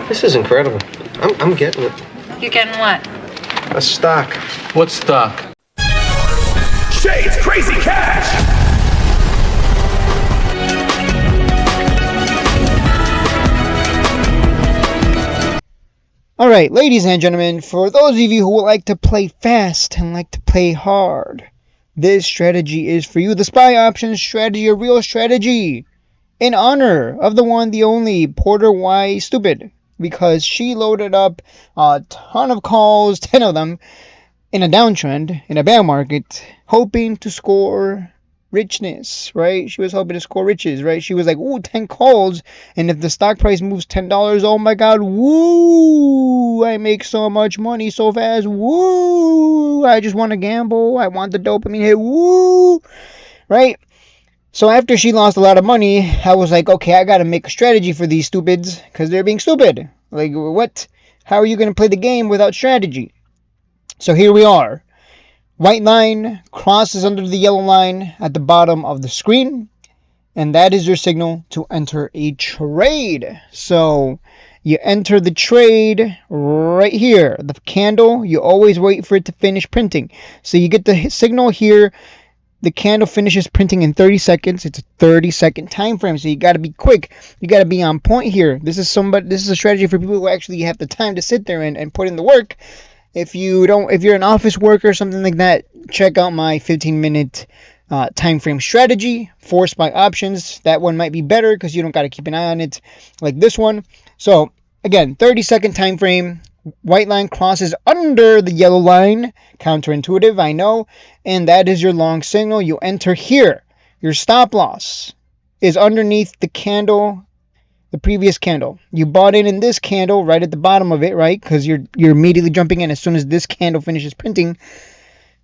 This is incredible. I'm getting it. You're getting what? A stock. What stock? Shade's Crazy Cash! Alright, ladies and gentlemen, for those of you who like to play fast and like to play hard, this strategy is for you. The SPY options strategy, a real strategy, in honor of the one, the only, Porter Y. Stupid, because she loaded up a ton of calls, 10 of them, in a downtrend, in a bear market, hoping to score richness, right? She was hoping to score riches, right? She was like, ooh, 10 calls, and if the stock price moves $10, oh my god, woo, I make so much money so fast, woo, I just want to gamble, I want the dopamine hit, woo, right? So after she lost a lot of money, I was like, okay, I gotta make a strategy for these stupids, because they're being stupid. Like, what? How are you gonna play the game without strategy? So here we are. White line crosses under the yellow line at the bottom of the screen, and that is your signal to enter a trade. So you enter the trade right here. The candle, you always wait for it to finish printing. So you get the signal here. The candle finishes printing in 30 seconds. It's a 30-second time frame, so you got to be quick. You got to be on point here. This is a strategy for people who actually have the time to sit there and put in the work. If you're an office worker or something like that, check out my 15-minute time frame strategy for SPY options. That one might be better because you don't got to keep an eye on it like this one. So again, 30-second time frame. White line crosses under the yellow line. Counterintuitive, I know. And that is your long signal. You enter here. Your stop loss is underneath the candle, the previous candle. You bought in this candle right at the bottom of it, right? Because you're immediately jumping in as soon as this candle finishes printing.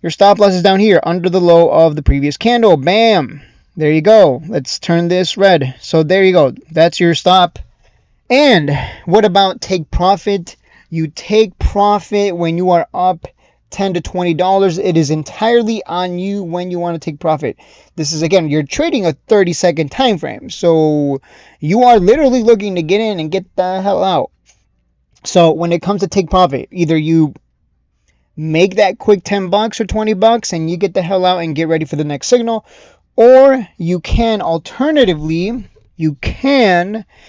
Your stop loss is down here under the low of the previous candle. Bam! There you go. Let's turn this red. So there you go. That's your stop. And what about take profit? You take profit when you are up $10 to $20. It is entirely on you when you want to take profit. This is, again, you're trading a 30-second time frame. So you are literally looking to get in and get the hell out. So when it comes to take profit, either you make that quick $10 or $20 and you get the hell out and get ready for the next signal, or you can alternatively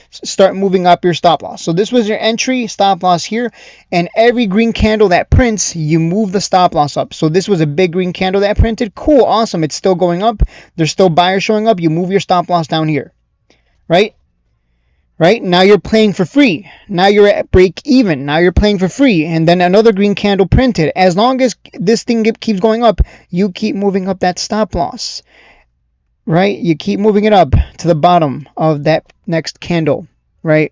start moving up your stop loss. So this was your entry, stop loss here, and every green candle that prints, you move the stop loss up. So this was a big green candle that printed. Cool, awesome, it's still going up. There's still buyers showing up. You move your stop loss down here, right? Right? Now you're playing for free. Now you're at break even. Now you're playing for free. And then another green candle printed. As long as this thing keeps going up, you keep moving up that stop loss. Right? You keep moving it up to the bottom of that next candle, right?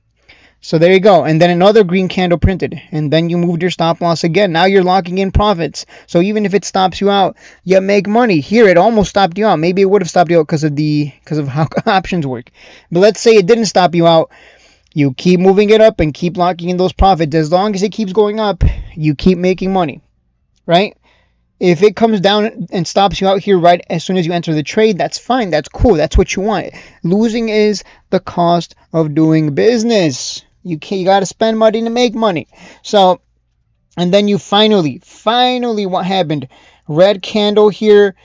So there you go. And then another green candle printed. And then you moved your stop loss again. Now you're locking in profits. So even if it stops you out, you make money. Here, it almost stopped you out. Maybe it would have stopped you out because of how options work. But let's say it didn't stop you out. You keep moving it up and keep locking in those profits. As long as it keeps going up, you keep making money, right? If it comes down and stops you out here right as soon as you enter the trade, that's fine. That's cool. That's what you want. Losing is the cost of doing business. You got to spend money to make money. So, and then you finally, what happened? Red candle here.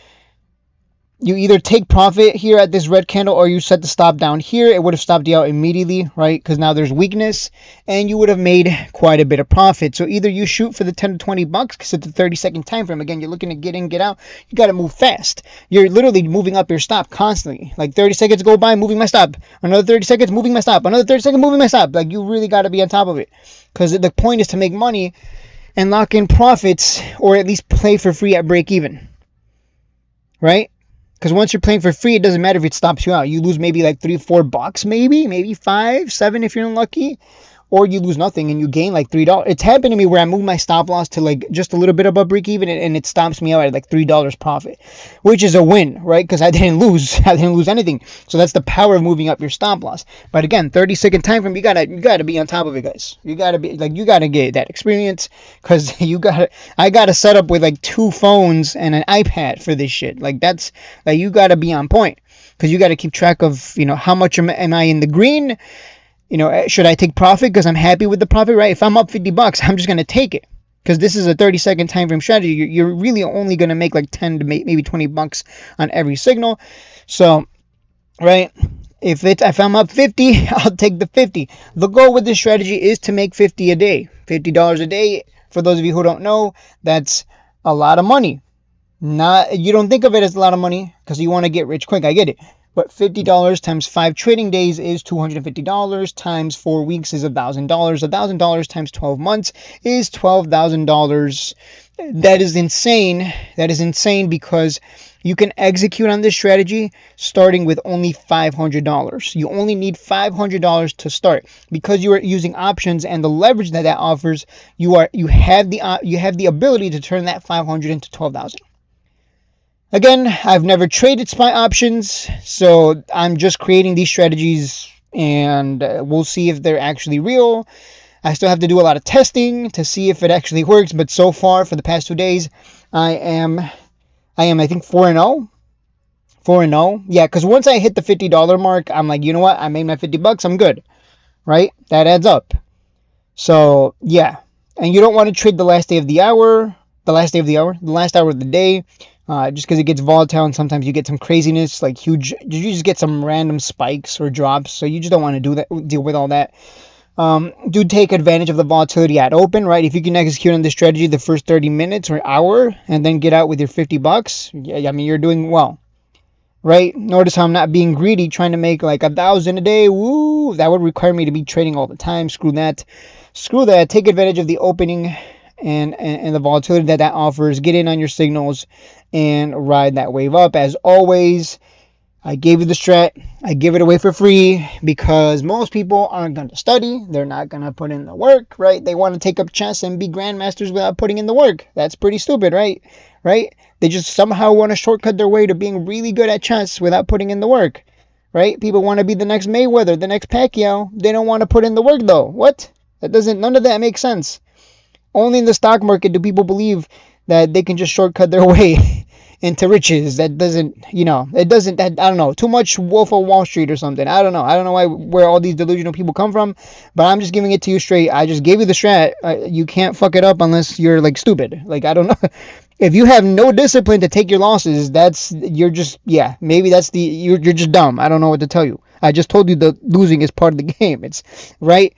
You either take profit here at this red candle or you set the stop down here. It would have stopped you out immediately, right? Because now there's weakness and you would have made quite a bit of profit. So either you shoot for the $10 to $20 because it's a 30-second time frame. Again, you're looking to get in, get out. You got to move fast. You're literally moving up your stop constantly. Like 30 seconds go by, moving my stop. Another 30 seconds, moving my stop. Another 30 seconds, moving my stop. Like you really got to be on top of it because the point is to make money and lock in profits or at least play for free at break even, right? Because once you're playing for free, it doesn't matter if it stops you out. You lose maybe like $3-4, maybe 5, 7 if you're unlucky. Or you lose nothing and you gain like $3. It's happened to me where I moved my stop loss to like just a little bit above break even and it stops me out at like $3 profit, which is a win, right? Because I didn't lose anything. So that's the power of moving up your stop loss. But again, 30-second time frame, you gotta be on top of it, guys. You gotta get that experience because I gotta set up with like 2 phones and an iPad for this shit. Like that's like you gotta be on point because you gotta keep track of how much am I in the green. should I take profit because I'm happy with the profit, right? If I'm up $50, I'm just going to take it. Because this is a 30-second time frame strategy. You're really only going to make like 10 to maybe $20 on every signal. So, right, if I'm up 50, I'll take the 50. The goal with this strategy is to make 50 a day. $50 a day. For those of you who don't know, that's a lot of money. You don't think of it as a lot of money because you want to get rich quick. I get it. But $50 times 5 trading days is $250, times 4 weeks is $1,000. $1,000 times 12 months is $12,000. That is insane. That is insane because you can execute on this strategy starting with only $500. You only need $500 to start because you are using options and the leverage that offers. You have the ability to turn that 500 into 12,000. Again, I've never traded SPY options, so I'm just creating these strategies and we'll see if they're actually real. I still have to do a lot of testing to see if it actually works, but so far for the past 2 days, I am I think 4-0. 4-0. Yeah, because once I hit the $50 mark, I'm like, you know what? I made my $50. I'm good. Right? That adds up. So, yeah. And you don't want to trade the last hour of the day. Just because it gets volatile and sometimes you get some craziness, like huge, you just get some random spikes or drops, so you just don't want to deal with all that. Do take advantage of the volatility at open, right? If you can execute on this strategy the first 30 minutes or hour and then get out with your $50, yeah, I mean, you're doing well, right? Notice how I'm not being greedy, trying to make like 1,000 a day. Woo! That would require me to be trading all the time. Screw that. Take advantage of the opening and the volatility that offers. Get in on your signals and ride that wave up. As always, I gave you the strat. I give it away for free because most people aren't going to study. They're not going to put in the work, right? They want to take up chess and be grandmasters without putting in the work. That's pretty stupid, right? They just somehow want to shortcut their way to being really good at chess without putting in the work, right? People want to be the next Mayweather, the next Pacquiao. They don't want to put in the work though. What? None of that makes sense. Only in the stock market do people believe that they can just shortcut their way into riches. I don't know, too much Wolf of Wall Street or something. I don't know where all these delusional people come from, but I'm just giving it to you straight. I just gave you the strat. You can't fuck it up unless you're like stupid. Like, I don't know. If you have no discipline to take your losses, you're just dumb. I don't know what to tell you. I just told you that losing is part of the game. It's right.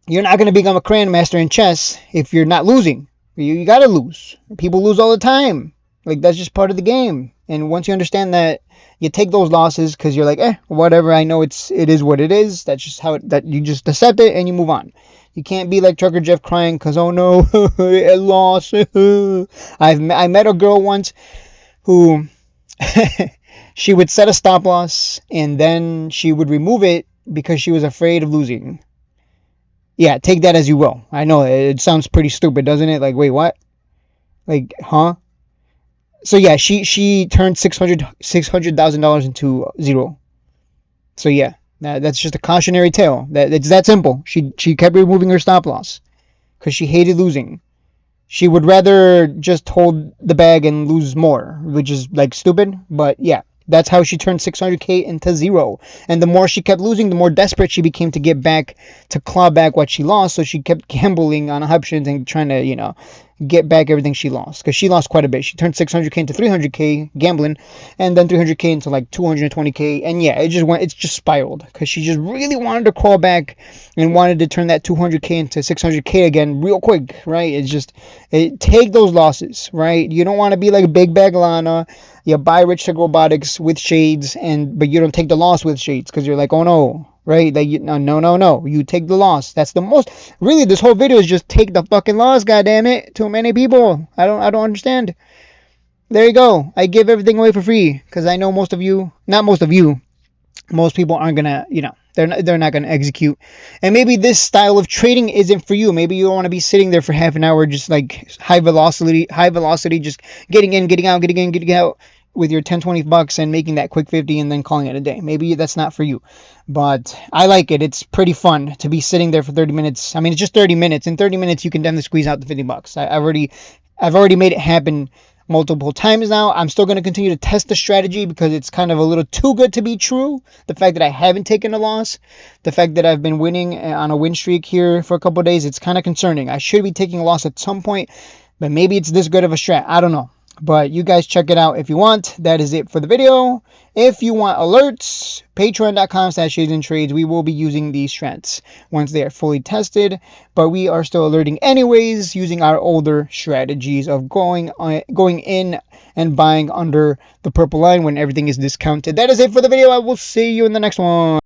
You're not going to become a grandmaster in chess if you're not losing. You got to lose. People lose all the time. Like, that's just part of the game. And once you understand that, you take those losses because you're like, whatever. I know it is what it is. That's just that you just accept it and you move on. You can't be like Trucker Jeff crying because, oh no, I lost. I met a girl once who she would set a stop loss and then she would remove it because she was afraid of losing. Yeah, take that as you will. I know it sounds pretty stupid, doesn't it? Like, wait, what? Like, huh? So yeah, she turned $600,000 into zero. So yeah, that's just a cautionary tale. It's that simple. She kept removing her stop loss because she hated losing. She would rather just hold the bag and lose more, which is like stupid. But yeah, that's how she turned 600K into zero. And the more she kept losing, the more desperate she became to claw back what she lost. So she kept gambling on options and trying to, get back everything she lost. Because she lost quite a bit. She turned 600K into 300K gambling. And then 300K into like 220K. And yeah, it just spiraled. Because she just really wanted to crawl back and wanted to turn that 200K into 600K again real quick, right? Take those losses, right? You don't want to be like Big Bag Lana. You buy Rich Tech Robotics with shades, but you don't take the loss with shades because you're like, oh no, right? Like, no. You take the loss. That's the most. Really, this whole video is just take the fucking loss. Goddamn it! Too many people. I don't understand. There you go. I give everything away for free because I know most people aren't gonna, they're not gonna execute. And maybe this style of trading isn't for you. Maybe you don't want to be sitting there for half an hour, just like high velocity, just getting in, getting out with your $10-$20 and making that quick 50 and then calling it a day. Maybe that's not for you, but I like it. It's pretty fun to be sitting there for 30 minutes. I mean, it's just 30 minutes. In 30 minutes, you can definitely squeeze out the $50. I've already made it happen multiple times now. I'm still going to continue to test the strategy because it's kind of a little too good to be true. The fact that I haven't taken a loss, the fact that I've been winning on a win streak here for a couple of days, it's kind of concerning. I should be taking a loss at some point, but maybe it's this good of a strat. I don't know. But you guys check it out if you want. That is it for the video. If you want alerts, patreon.com/shadesandtrades. We will be using these strats once they are fully tested. But we are still alerting anyways using our older strategies of going in and buying under the purple line when everything is discounted. That is it for the video. I will see you in the next one.